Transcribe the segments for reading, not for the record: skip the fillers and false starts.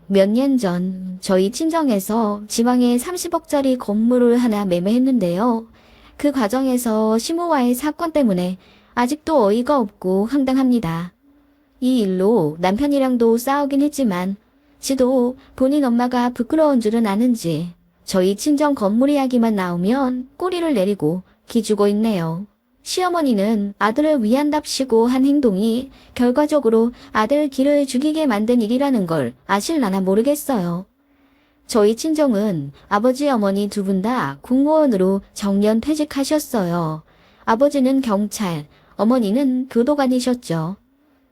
몇 년 전 저희 친정에서 지방에 30억짜리 건물을 하나 매매했는데요. 그 과정에서 시모와의 사건 때문에 아직도 어이가 없고 황당합니다. 이 일로 남편이랑도 싸우긴 했지만 지도 본인 엄마가 부끄러운 줄은 아는지 저희 친정 건물 이야기만 나오면 꼬리를 내리고 기죽어 있네요. 시어머니는 아들을 위한답시고 한 행동이 결과적으로 아들 길을 죽이게 만든 일이라는 걸 아실라나 모르겠어요. 저희 친정은 아버지 어머니 두 분 다 공무원으로 정년 퇴직하셨어요. 아버지는 경찰, 어머니는 교도관이셨죠.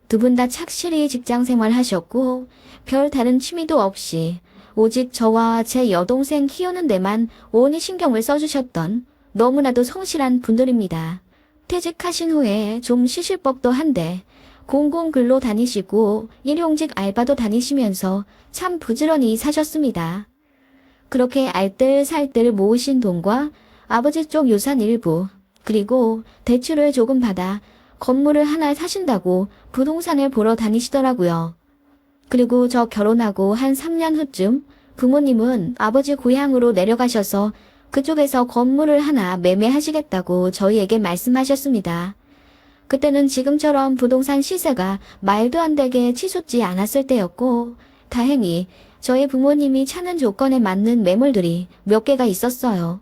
두 분 다 착실히 직장 생활하셨고 별 다른 취미도 없이 오직 저와 제 여동생 키우는 데만 온히 신경을 써주셨던 너무나도 성실한 분들입니다. 퇴직하신 후에 좀 쉬실 법도 한데 공공근로 다니시고 일용직 알바도 다니시면서 참 부지런히 사셨습니다. 그렇게 알뜰살뜰 모으신 돈과 아버지 쪽 유산 일부 그리고 대출을 조금 받아 건물을 하나 사신다고 부동산을 보러 다니시더라고요. 그리고 저 결혼하고 한 3년 후쯤 부모님은 아버지 고향으로 내려가셔서 그쪽에서 건물을 하나 매매하시겠다고 저희에게 말씀하셨습니다. 그때는 지금처럼 부동산 시세가 말도 안 되게 치솟지 않았을 때였고 다행히 저희 부모님이 찾는 조건에 맞는 매물들이 몇 개가 있었어요.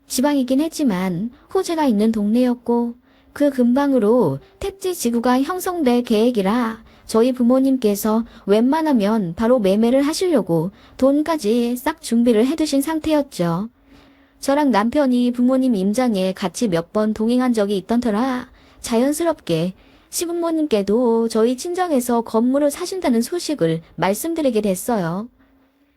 지방이긴 했지만 호재가 있는 동네였고 그 근방으로 택지 지구가 형성될 계획이라 저희 부모님께서 웬만하면 바로 매매를 하시려고 돈까지 싹 준비를 해두신 상태였죠. 저랑 남편이 부모님 임장에 같이 몇 번 동행한 적이 있던 터라 자연스럽게 시부모님께도 저희 친정에서 건물을 사신다는 소식을 말씀드리게 됐어요.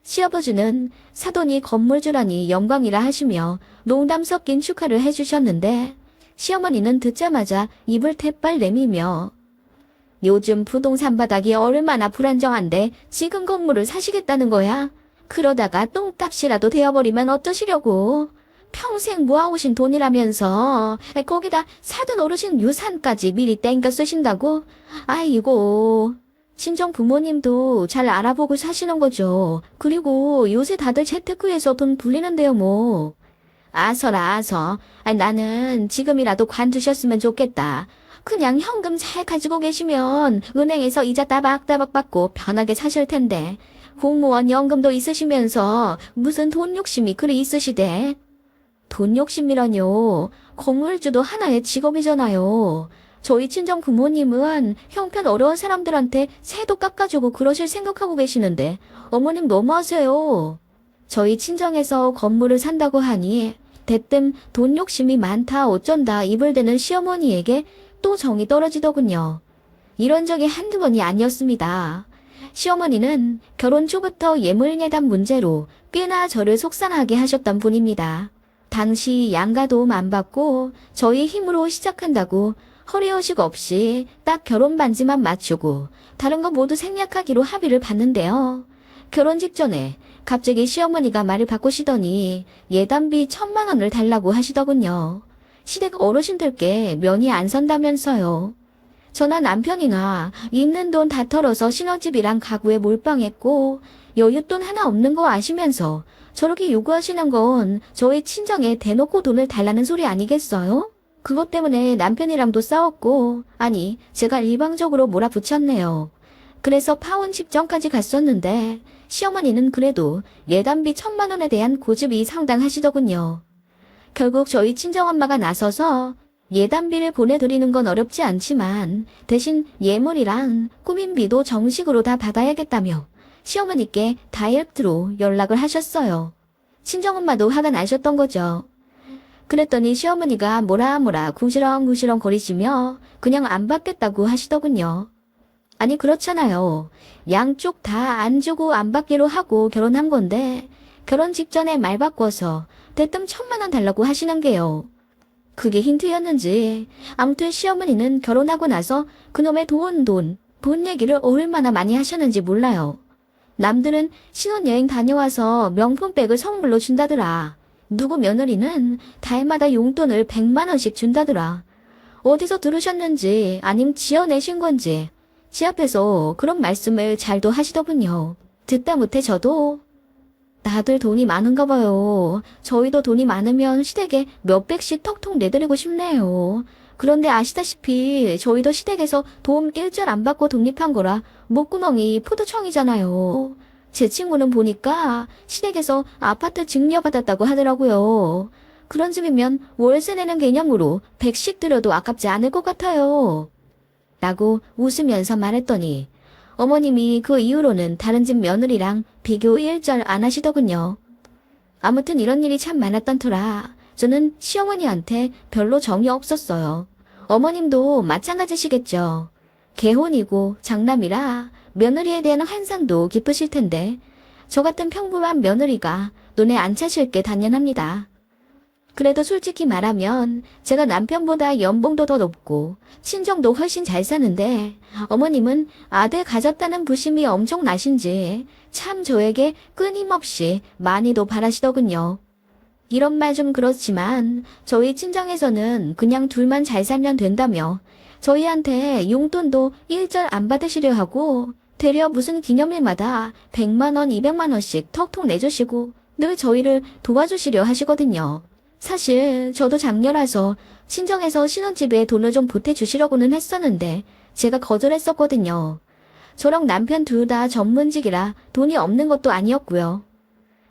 시아버지는 사돈이 건물주라니 영광이라 하시며 농담 섞인 축하를 해주셨는데 시어머니는 듣자마자 입을 태빨 내밀며 요즘 부동산 바닥이 얼마나 불안정한데 지금 건물을 사시겠다는 거야? 그러다가 똥값이라도 되어버리면 어떠시려고? 평생 모아오신 돈이라면서 거기다 사돈 어르신 유산까지 미리 땡겨 쓰신다고? 아이고, 친정 부모님도 잘 알아보고 사시는 거죠. 그리고 요새 다들 재테크에서 돈 불리는데요 뭐. 아서라 아서. 나는 지금이라도 관두셨으면 좋겠다. 그냥 현금 잘 가지고 계시면 은행에서 이자 따박따박 받고 편하게 사실 텐데. 공무원 연금도 있으시면서 무슨 돈 욕심이 그리 있으시대? 돈 욕심이라뇨. 건물주도 하나의 직업이잖아요. 저희 친정 부모님은 형편 어려운 사람들한테 세도 깎아주고 그러실 생각하고 계시는데 어머님 너무하세요. 저희 친정에서 건물을 산다고 하니 대뜸 돈 욕심이 많다 어쩐다 입을 대는 시어머니에게 또 정이 떨어지더군요. 이런 적이 한두 번이 아니었습니다. 시어머니는 결혼 초부터 예물예단 문제로 꽤나 저를 속상하게 하셨던 분입니다. 당시 양가 도움 안 받고 저희 힘으로 시작한다고 허리허식 없이 딱 결혼 반지만 맞추고 다른 거 모두 생략하기로 합의를 봤는데요. 결혼 직전에 갑자기 시어머니가 말을 바꾸시더니 예단비 1,000만 원을 달라고 하시더군요. 시댁 어르신들께 면이 안 선다면서요. 저나 남편이나 있는 돈 다 털어서 신혼집이랑 가구에 몰빵했고 여윳돈 하나 없는 거 아시면서 저렇게 요구하시는 건 저희 친정에 대놓고 돈을 달라는 소리 아니겠어요? 그것 때문에 남편이랑도 싸웠고 아니 제가 일방적으로 몰아붙였네요. 그래서 파혼 직전까지 갔었는데 시어머니는 그래도 예단비 1,000만 원에 대한 고집이 상당하시더군요. 결국 저희 친정엄마가 나서서 예단비를 보내드리는 건 어렵지 않지만 대신 예물이랑 꾸민비도 정식으로 다 받아야겠다며 시어머니께 다이렉트로 연락을 하셨어요. 친정엄마도 화가 나셨던 거죠. 그랬더니 시어머니가 뭐라 궁시렁궁시렁 거리시며 그냥 안 받겠다고 하시더군요. 아니 그렇잖아요. 양쪽 다 안 주고 안 받기로 하고 결혼한 건데 결혼 직전에 말 바꿔서 대뜸 1,000만 원 달라고 하시는 게요. 그게 힌트였는지 아무튼 시어머니는 결혼하고 나서 그놈의 돈 얘기를 얼마나 많이 하셨는지 몰라요. 남들은 신혼여행 다녀와서 명품백을 선물로 준다더라. 누구 며느리는 달마다 용돈을 100만 원씩 준다더라. 어디서 들으셨는지 아님 지어내신 건지 지 앞에서 그런 말씀을 잘도 하시더군요. 듣다 못해 저도 다들 돈이 많은가 봐요. 저희도 돈이 많으면 시댁에 몇백씩 턱턱 내드리고 싶네요. 그런데 아시다시피 저희도 시댁에서 도움 일절 안 받고 독립한 거라 목구멍이 포도청이잖아요. 제 친구는 보니까 시댁에서 아파트 증여받았다고 하더라고요. 그런 집이면 월세 내는 개념으로 100씩 들여도 아깝지 않을 것 같아요. 라고 웃으면서 말했더니 어머님이 그 이후로는 다른 집 며느리랑 비교 일절 안 하시더군요. 아무튼 이런 일이 참 많았던 터라 저는 시어머니한테 별로 정이 없었어요. 어머님도 마찬가지시겠죠. 개혼이고 장남이라 며느리에 대한 환상도 깊으실 텐데 저 같은 평범한 며느리가 눈에 안 차실 게 당연합니다. 그래도 솔직히 말하면 제가 남편보다 연봉도 더 높고 친정도 훨씬 잘 사는데 어머님은 아들 가졌다는 부심이 엄청 나신지 참 저에게 끊임없이 많이도 바라시더군요. 이런 말 좀 그렇지만 저희 친정에서는 그냥 둘만 잘 살면 된다며 저희한테 용돈도 일절 안 받으시려 하고 되려 무슨 기념일마다 100만 원, 200만 원씩 턱턱 내주시고 늘 저희를 도와주시려 하시거든요. 사실 저도 장녀라서 친정에서 신혼집에 돈을 좀 보태주시려고는 했었는데 제가 거절했었거든요. 저랑 남편 둘 다 전문직이라 돈이 없는 것도 아니었고요.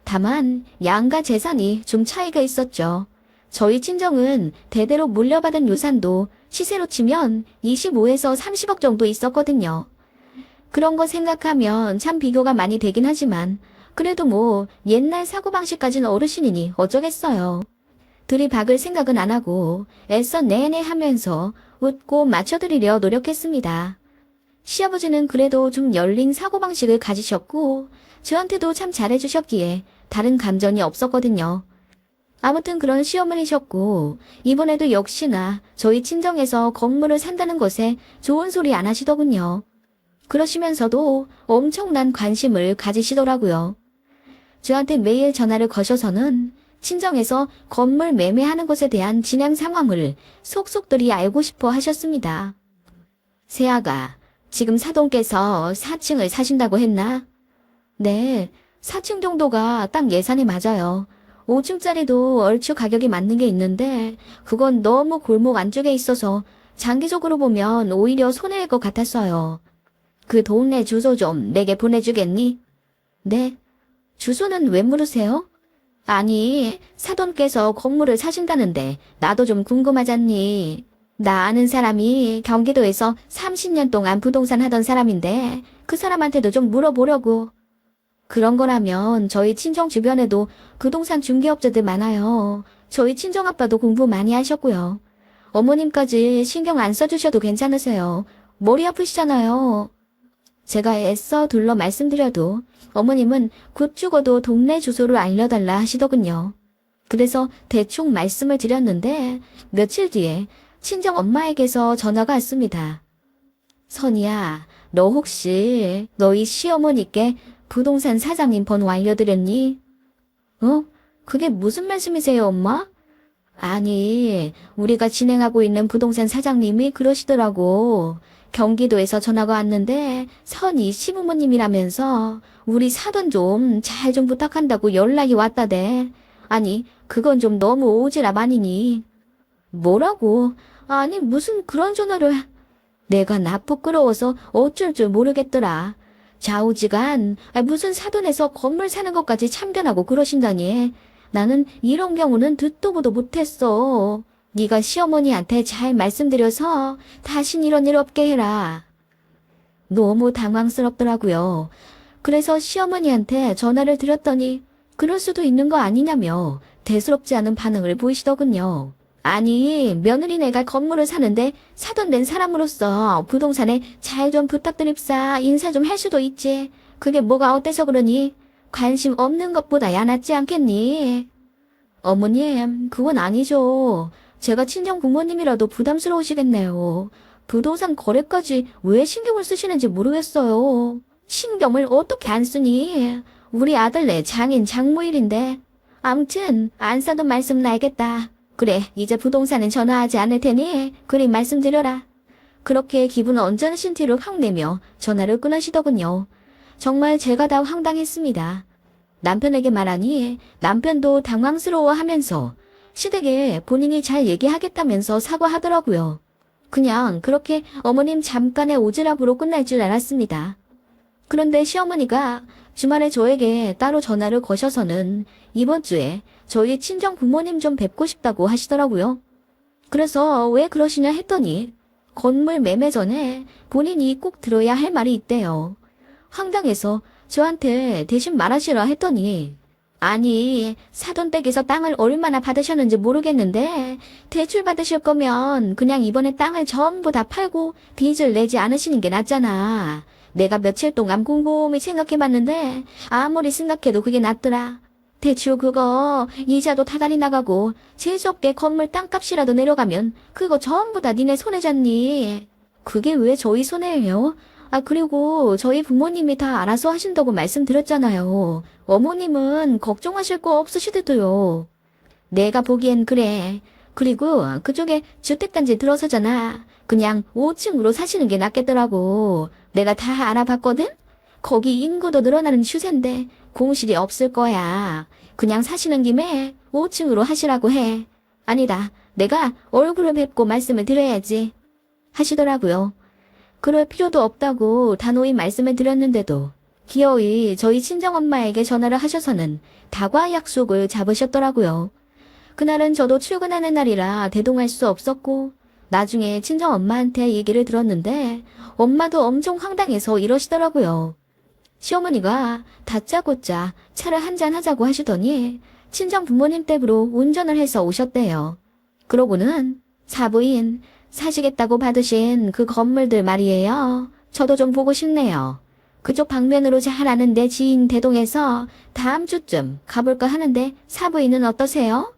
다만 양가 재산이 좀 차이가 있었죠. 저희 친정은 대대로 물려받은 유산도 시세로 치면 25에서 30억 정도 있었거든요. 그런 거 생각하면 참 비교가 많이 되긴 하지만 그래도 뭐 옛날 사고방식까지는 어르신이니 어쩌겠어요. 둘이 박을 생각은 안 하고 애써 내내 하면서 웃고 맞춰드리려 노력했습니다. 시아버지는 그래도 좀 열린 사고방식을 가지셨고 저한테도 참 잘해주셨기에 다른 감정이 없었거든요. 아무튼 그런 시어머니셨고 이번에도 역시나 저희 친정에서 건물을 산다는 것에 좋은 소리 안 하시더군요. 그러시면서도 엄청난 관심을 가지시더라고요. 저한테 매일 전화를 거셔서는 친정에서 건물 매매하는 것에 대한 진행 상황을 속속들이 알고 싶어 하셨습니다. 새아가 지금 사돈께서 4층을 사신다고 했나? 네, 4층 정도가 딱 예산이 맞아요. 5층짜리도 얼추 가격이 맞는 게 있는데 그건 너무 골목 안쪽에 있어서 장기적으로 보면 오히려 손해일 것 같았어요. 그 동네 주소 좀 내게 보내주겠니? 네. 주소는 왜 물으세요? 아니, 사돈께서 건물을 사신다는데 나도 좀 궁금하잖니. 나 아는 사람이 경기도에서 30년 동안 부동산 하던 사람인데 그 사람한테도 좀 물어보려고. 그런 거라면 저희 친정 주변에도 부동산 중개업자들 많아요. 저희 친정아빠도 공부 많이 하셨고요. 어머님까지 신경 안 써주셔도 괜찮으세요. 머리 아프시잖아요. 제가 애써 둘러 말씀드려도 어머님은 곧 죽어도 동네 주소를 알려달라 하시더군요. 그래서 대충 말씀을 드렸는데 며칠 뒤에 친정 엄마에게서 전화가 왔습니다. 선이야, 너 혹시 너희 시어머니께 부동산 사장님 번호 알려드렸니? 그게 무슨 말씀이세요, 엄마? 아니, 우리가 진행하고 있는 부동산 사장님이 그러시더라고. 경기도에서 전화가 왔는데 선이 시부모님이라면서 우리 사돈 좀 잘 좀 부탁한다고 연락이 왔다대. 아니, 그건 좀 너무 오지랖 아니니? 뭐라고? 아니, 무슨 그런 전화를. 내가 나 부끄러워서 어쩔 줄 모르겠더라. 좌우지간 무슨 사돈에서 건물 사는 것까지 참견하고 그러신다니. 나는 이런 경우는 듣도 보도 못했어. 네가 시어머니한테 잘 말씀드려서 다신 이런 일 없게 해라. 너무 당황스럽더라고요. 그래서 시어머니한테 전화를 드렸더니 그럴 수도 있는 거 아니냐며 대수롭지 않은 반응을 보이시더군요. 아니, 며느리네가 건물을 사는데 사돈 된 사람으로서 부동산에 잘 좀 부탁드립사 인사 좀 할 수도 있지. 그게 뭐가 어때서 그러니? 관심 없는 것보다야 낫지 않겠니? 어머님, 그건 아니죠. 제가 친정 부모님이라도 부담스러우시겠네요. 부동산 거래까지 왜 신경을 쓰시는지 모르겠어요. 신경을 어떻게 안 쓰니? 우리 아들네 장인 장모일인데. 암튼 안 사돈 말씀은 알겠다. 그래, 이제 부동산은 전화하지 않을 테니 그리 말씀드려라. 그렇게 기분 언짢으신 티를 확 내며 전화를 끊으시더군요. 정말 제가 다 황당했습니다. 남편에게 말하니 남편도 당황스러워하면서 시댁에 본인이 잘 얘기하겠다면서 사과하더라고요. 그냥 그렇게 어머님 잠깐의 오지랖으로 끝날 줄 알았습니다. 그런데 시어머니가 주말에 저에게 따로 전화를 거셔서는 이번 주에 저희 친정 부모님 좀 뵙고 싶다고 하시더라고요. 그래서 왜 그러시냐 했더니 건물 매매 전에 본인이 꼭 들어야 할 말이 있대요. 황당해서 저한테 대신 말하시라 했더니 아니 사돈 댁에서 땅을 얼마나 받으셨는지 모르겠는데 대출 받으실 거면 그냥 이번에 땅을 전부 다 팔고 빚을 내지 않으시는 게 낫잖아. 내가 며칠 동안 곰곰이 생각해봤는데 아무리 생각해도 그게 낫더라. 대출 그거 이자도 타달이 나가고 재수없게 건물 땅값이라도 내려가면 그거 전부 다 니네 손에 잤니? 그게 왜 저희 손해예요? 그리고 저희 부모님이 다 알아서 하신다고 말씀드렸잖아요. 어머님은 걱정하실 거 없으시대도요. 내가 보기엔 그래. 그리고 그쪽에 주택단지 들어서잖아. 그냥 5층으로 사시는 게 낫겠더라고. 내가 다 알아봤거든? 거기 인구도 늘어나는 추세인데 공실이 없을 거야. 그냥 사시는 김에 5층으로 하시라고 해. 아니다. 내가 얼굴을 뵙고 말씀을 드려야지. 하시더라고요. 그럴 필요도 없다고 단호히 말씀을 드렸는데도 기어이 저희 친정엄마에게 전화를 하셔서는 다과 약속을 잡으셨더라고요. 그날은 저도 출근하는 날이라 대동할 수 없었고 나중에 친정엄마한테 얘기를 들었는데 엄마도 엄청 황당해서 이러시더라고요. 시어머니가 다짜고짜 차를 한잔 하자고 하시더니 친정 부모님 댁으로 운전을 해서 오셨대요. 그러고는 사부인 사시겠다고 받으신 그 건물들 말이에요. 저도 좀 보고 싶네요. 그쪽 방면으로 잘 아는 내 지인 대동에서 다음 주쯤 가볼까 하는데 사부인은 어떠세요?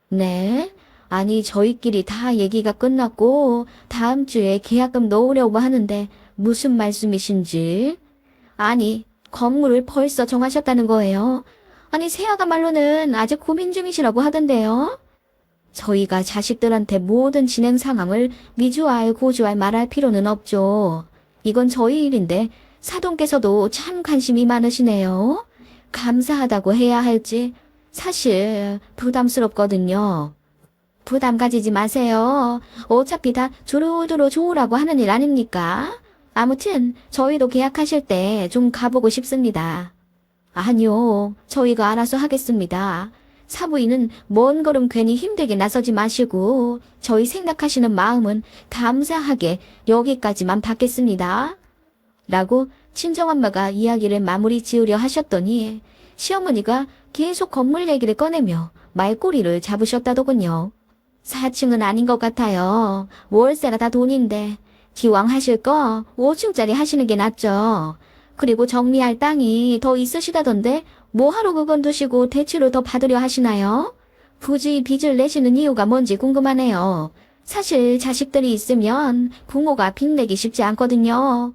네. 아니 저희끼리 다 얘기가 끝났고 다음 주에 계약금 넣으려고 하는데 무슨 말씀이신지. 아니 건물을 벌써 정하셨다는 거예요. 아니 새아가 말로는 아직 고민 중이시라고 하던데요. 저희가 자식들한테 모든 진행 상황을 미주알 고주알 말할 필요는 없죠. 이건 저희 일인데 사돈께서도 참 관심이 많으시네요. 감사하다고 해야 할지 사실 부담스럽거든요. 부담 가지지 마세요. 어차피 다 두루두루 좋으라고 하는 일 아닙니까? 아무튼 저희도 계약하실 때 좀 가보고 싶습니다. 아니요. 저희가 알아서 하겠습니다. 사부인은 먼 걸음 괜히 힘들게 나서지 마시고 저희 생각하시는 마음은 감사하게 여기까지만 받겠습니다. 라고 친정엄마가 이야기를 마무리 지으려 하셨더니 시어머니가 계속 건물 얘기를 꺼내며 말꼬리를 잡으셨다더군요. 4층은 아닌 것 같아요. 월세가 다 돈인데 기왕 하실 거 5층짜리 하시는 게 낫죠. 그리고 정리할 땅이 더 있으시다던데 뭐하러 그건 두시고 대출을 더 받으려 하시나요? 굳이 빚을 내시는 이유가 뭔지 궁금하네요. 사실 자식들이 있으면 부모가 빚 내기 쉽지 않거든요.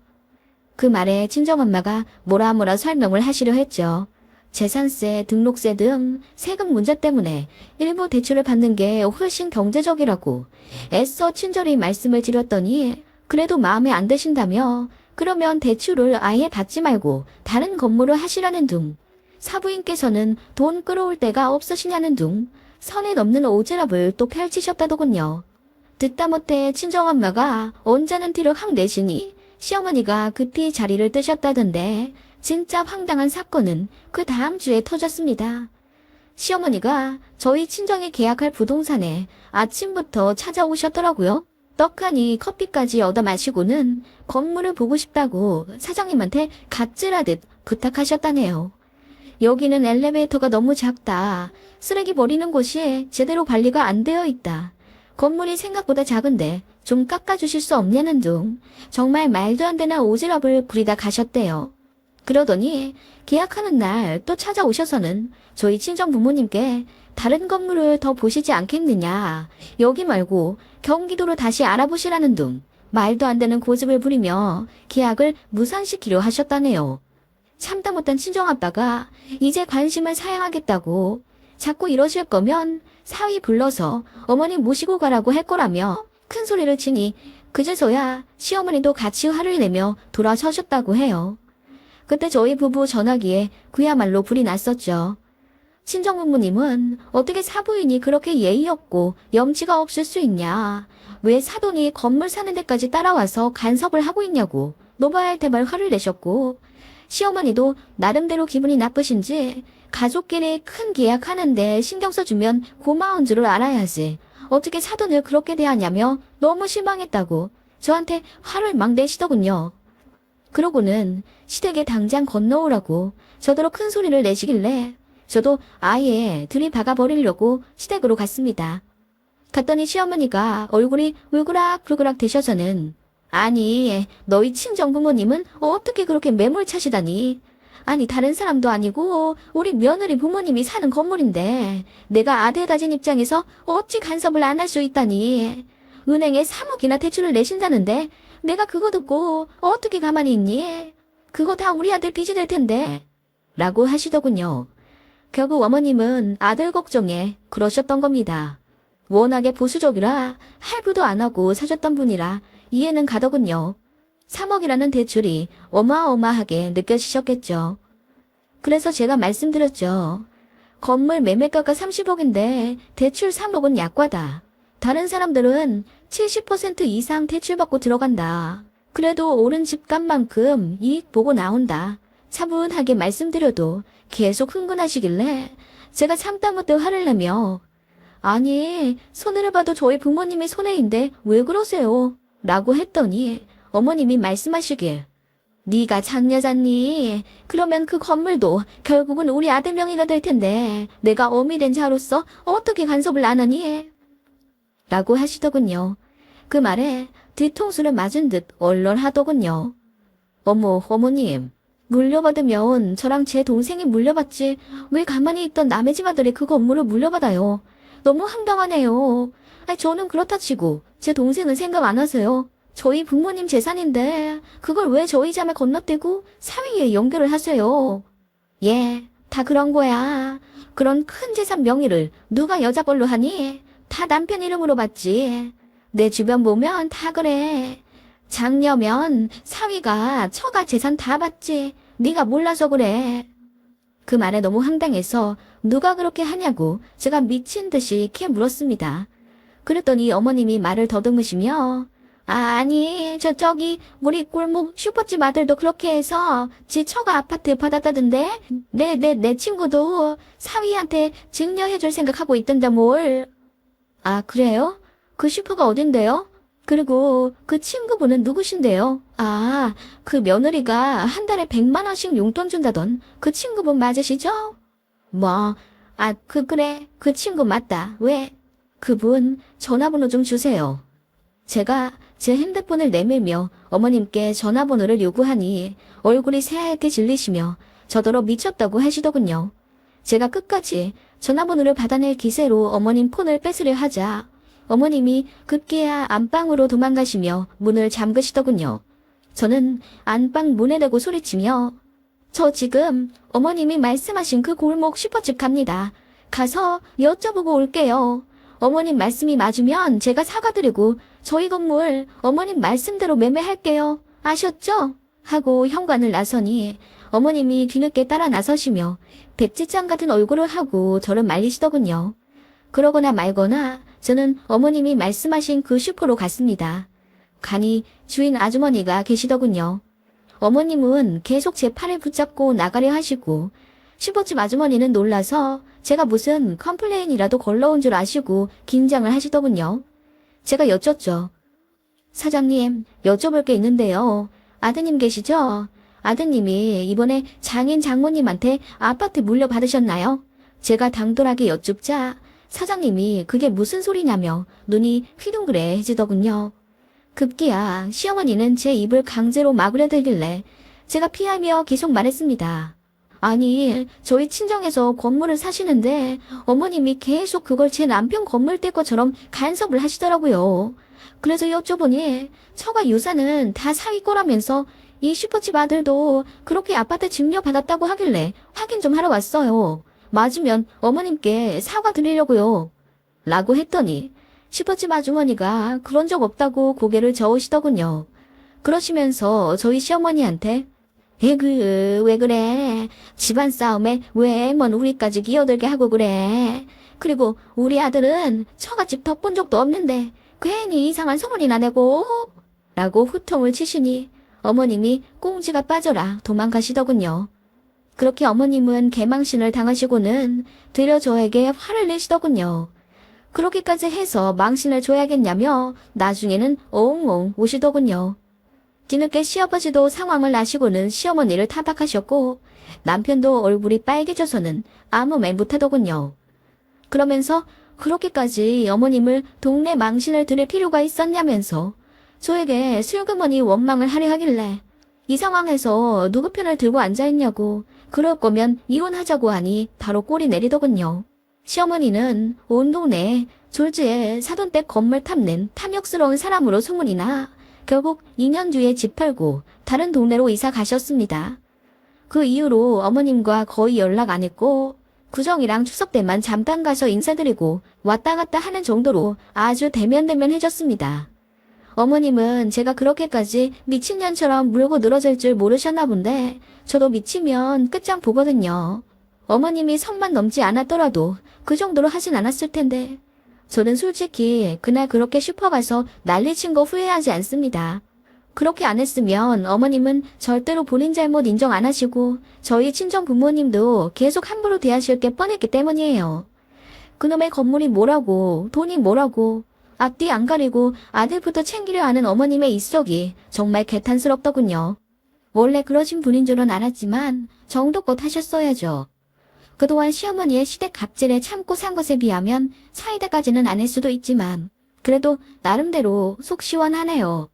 그 말에 친정엄마가 뭐라 설명을 하시려 했죠. 재산세, 등록세 등 세금 문제 때문에 일부 대출을 받는 게 훨씬 경제적이라고 애써 친절히 말씀을 드렸더니 그래도 마음에 안 드신다며 그러면 대출을 아예 받지 말고 다른 건물을 하시라는 둥, 사부인께서는 돈 끌어올 데가 없으시냐는 둥 선에 넘는 오지랖을 또 펼치셨다더군요. 듣다 못해 친정엄마가 언짢은 티를 확 내시니 시어머니가 급히 자리를 뜨셨다던데 진짜 황당한 사건은 그 다음 주에 터졌습니다. 시어머니가 저희 친정이 계약할 부동산에 아침부터 찾아오셨더라고요. 떡하니 커피까지 얻어 마시고는 건물을 보고 싶다고 사장님한테 갑질하듯 부탁하셨다네요. 여기는 엘리베이터가 너무 작다. 쓰레기 버리는 곳이 제대로 관리가 안 되어 있다. 건물이 생각보다 작은데 좀 깎아주실 수 없냐는 둥 정말 말도 안 되는 오지랖을 부리다 가셨대요. 그러더니 계약하는 날 또 찾아오셔서는 저희 친정 부모님께 다른 건물을 더 보시지 않겠느냐. 여기 말고 경기도로 다시 알아보시라는 둥 말도 안 되는 고집을 부리며 계약을 무산시키려 하셨다네요. 참다 못한 친정아빠가 이제 관심을 사양하겠다고 자꾸 이러실 거면 사위 불러서 어머니 모시고 가라고 할 거라며 큰 소리를 치니 그제서야 시어머니도 같이 화를 내며 돌아서셨다고 해요. 그때 저희 부부 전화기에 그야말로 불이 났었죠. 친정부모님은 어떻게 사부인이 그렇게 예의 없고 염치가 없을 수 있냐. 왜 사돈이 건물 사는 데까지 따라와서 간섭을 하고 있냐고 노발할 때말 화를 내셨고, 시어머니도 나름대로 기분이 나쁘신지 가족끼리 큰 계약하는데 신경 써주면 고마운 줄을 알아야지. 어떻게 사돈을 그렇게 대하냐며 너무 실망했다고 저한테 화를 막 내시더군요. 그러고는 시댁에 당장 건너오라고 저더러 큰 소리를 내시길래 저도 아예 들이박아버리려고 시댁으로 갔습니다. 갔더니 시어머니가 얼굴이 울그락불그락 되셔서는 아니, 너희 친정부모님은 어떻게 그렇게 매몰차시다니. 아니, 다른 사람도 아니고 우리 며느리 부모님이 사는 건물인데 내가 아들 가진 입장에서 어찌 간섭을 안 할 수 있다니. 은행에 3억이나 대출을 내신다는데 내가 그거 듣고 어떻게 가만히 있니? 그거 다 우리 아들 빚이 될 텐데. 라고 하시더군요. 결국 어머님은 아들 걱정에 그러셨던 겁니다. 워낙에 보수적이라 할부도 안 하고 사셨던 분이라 이해는 가더군요. 3억이라는 대출이 어마어마하게 느껴지셨겠죠. 그래서 제가 말씀드렸죠. 건물 매매가가 30억인데 대출 3억은 약과다. 다른 사람들은 70% 이상 대출받고 들어간다. 그래도 오른 집값만큼 이익 보고 나온다. 차분하게 말씀드려도 계속 흥분하시길래 제가 참다 못해 화를 내며 아니, 손해를 봐도 저희 부모님이 손해인데 왜 그러세요? 라고 했더니 어머님이 말씀하시길 네가 장여자니? 그러면 그 건물도 결국은 우리 아들 명의가 될 텐데 내가 어미 된 자로서 어떻게 간섭을 안 하니? 라고 하시더군요. 그 말에 뒤통수를 맞은 듯 얼얼하더군요. 어머, 어머님. 물려받으면 저랑 제 동생이 물려받지 왜 가만히 있던 남의 집 아들이 그 건물을 물려받아요. 너무 황당하네요. 아니, 저는 그렇다 치고 제 동생은 생각 안 하세요. 저희 부모님 재산인데 그걸 왜 저희 자매 건너뛰고 사위에 연결을 하세요. 예, 다 그런 거야. 그런 큰 재산 명의를 누가 여자 걸로 하니? 다 남편 이름으로 받지. 내 주변 보면 다 그래. 장녀면 사위가 처가 재산 다 받지. 네가 몰라서 그래. 그 말에 너무 황당해서 누가 그렇게 하냐고 제가 미친 듯이 캐 물었습니다. 그랬더니 어머님이 말을 더듬으시며 아니 저기 우리 꿀목 슈퍼집 아들도 그렇게 해서 지 처가 아파트 받았다던데 내 친구도 사위한테 증여해줄 생각하고 있던데 뭘. 아 그래요? 그 슈퍼가 어딘데요? 그리고 그 친구분은 누구신데요? 아, 그 며느리가 한 달에 100만 원씩 용돈 준다던 그 친구분 맞으시죠? 뭐, 그래. 그 친구 맞다. 왜? 그분 전화번호 좀 주세요. 제가 제 핸드폰을 내밀며 어머님께 전화번호를 요구하니 얼굴이 새하얗게 질리시며 저더러 미쳤다고 하시더군요. 제가 끝까지 전화번호를 받아낼 기세로 어머님 폰을 뺏으려 하자 어머님이 급기야 안방으로 도망가시며 문을 잠그시더군요. 저는 안방 문에 대고 소리치며 저 지금 어머님이 말씀하신 그 골목 슈퍼집 갑니다. 가서 여쭤보고 올게요. 어머님 말씀이 맞으면 제가 사과드리고 저희 건물 어머님 말씀대로 매매할게요. 아셨죠? 하고 현관을 나서니 어머님이 뒤늦게 따라 나서시며 백지장 같은 얼굴을 하고 저를 말리시더군요. 그러거나 말거나 저는 어머님이 말씀하신 그 슈퍼로 갔습니다. 가니 주인 아주머니가 계시더군요. 어머님은 계속 제 팔을 붙잡고 나가려 하시고 슈퍼집 아주머니는 놀라서 제가 무슨 컴플레인이라도 걸러온 줄 아시고 긴장을 하시더군요. 제가 여쭸죠. 사장님, 여쭤볼 게 있는데요. 아드님 계시죠? 아드님이 이번에 장인 장모님한테 아파트 물려받으셨나요? 제가 당돌하게 여쭙자 사장님이 그게 무슨 소리냐며 눈이 휘둥그레해지더군요. 급기야 시어머니는 제 입을 강제로 막으려 들길래 제가 피하며 계속 말했습니다. 아니, 저희 친정에서 건물을 사시는데 어머님이 계속 그걸 제 남편 건물 뗄 것처럼 간섭을 하시더라고요. 그래서 여쭤보니 처가 유산은 다 사위 거라면서 이 슈퍼집 아들도 그렇게 아파트 증여받았다고 하길래 확인 좀 하러 왔어요. 맞으면 어머님께 사과드리려고요. 라고 했더니 슈퍼집 아주머니가 그런 적 없다고 고개를 저으시더군요. 그러시면서 저희 시어머니한테 에그, 왜 그래? 집안 싸움에 왜 뭔 우리까지 끼어들게 하고 그래? 그리고 우리 아들은 처갓집 덕본 적도 없는데 괜히 이상한 소문이나 내고 라고 후통을 치시니 어머님이 꽁지가 빠져라 도망가시더군요. 그렇게 어머님은 개망신을 당하시고는 되려 저에게 화를 내시더군요. 그렇게까지 해서 망신을 줘야겠냐며 나중에는 엉엉 우시더군요. 뒤늦게 시아버지도 상황을 아시고는 시어머니를 타박하셨고 남편도 얼굴이 빨개져서는 아무 말 못하더군요. 그러면서 그렇게까지 어머님을 동네 망신을 들일 필요가 있었냐면서 저에게 슬그머니 원망을 하려 하길래 이 상황에서 누구 편을 들고 앉아있냐고 그럴 거면 이혼하자고 하니 바로 꼴이 내리더군요. 시어머니는 온 동네에 졸지에 사돈댁 건물 탐낸 탐욕스러운 사람으로 소문이 나 결국 2년 뒤에 집 팔고 다른 동네로 이사 가셨습니다. 그 이후로 어머님과 거의 연락 안 했고 구정이랑 추석 때만 잠깐 가서 인사드리고 왔다 갔다 하는 정도로 아주 대면대면해졌습니다. 어머님은 제가 그렇게까지 미친년처럼 물고 늘어질 줄 모르셨나 본데 저도 미치면 끝장 보거든요. 어머님이 선만 넘지 않았더라도 그 정도로 하진 않았을 텐데 저는 솔직히 그날 그렇게 슈퍼 가서 난리친 거 후회하지 않습니다. 그렇게 안 했으면 어머님은 절대로 본인 잘못 인정 안 하시고 저희 친정 부모님도 계속 함부로 대하실 게 뻔했기 때문이에요. 그놈의 건물이 뭐라고 돈이 뭐라고 앞뒤 안 가리고 아들부터 챙기려 하는 어머님의 입속이 정말 개탄스럽더군요. 원래 그러신 분인 줄은 알았지만 정도껏 하셨어야죠. 그동안 시어머니의 시댁 갑질에 참고 산 것에 비하면 사이다까지는 아닐 수도 있지만 그래도 나름대로 속 시원하네요.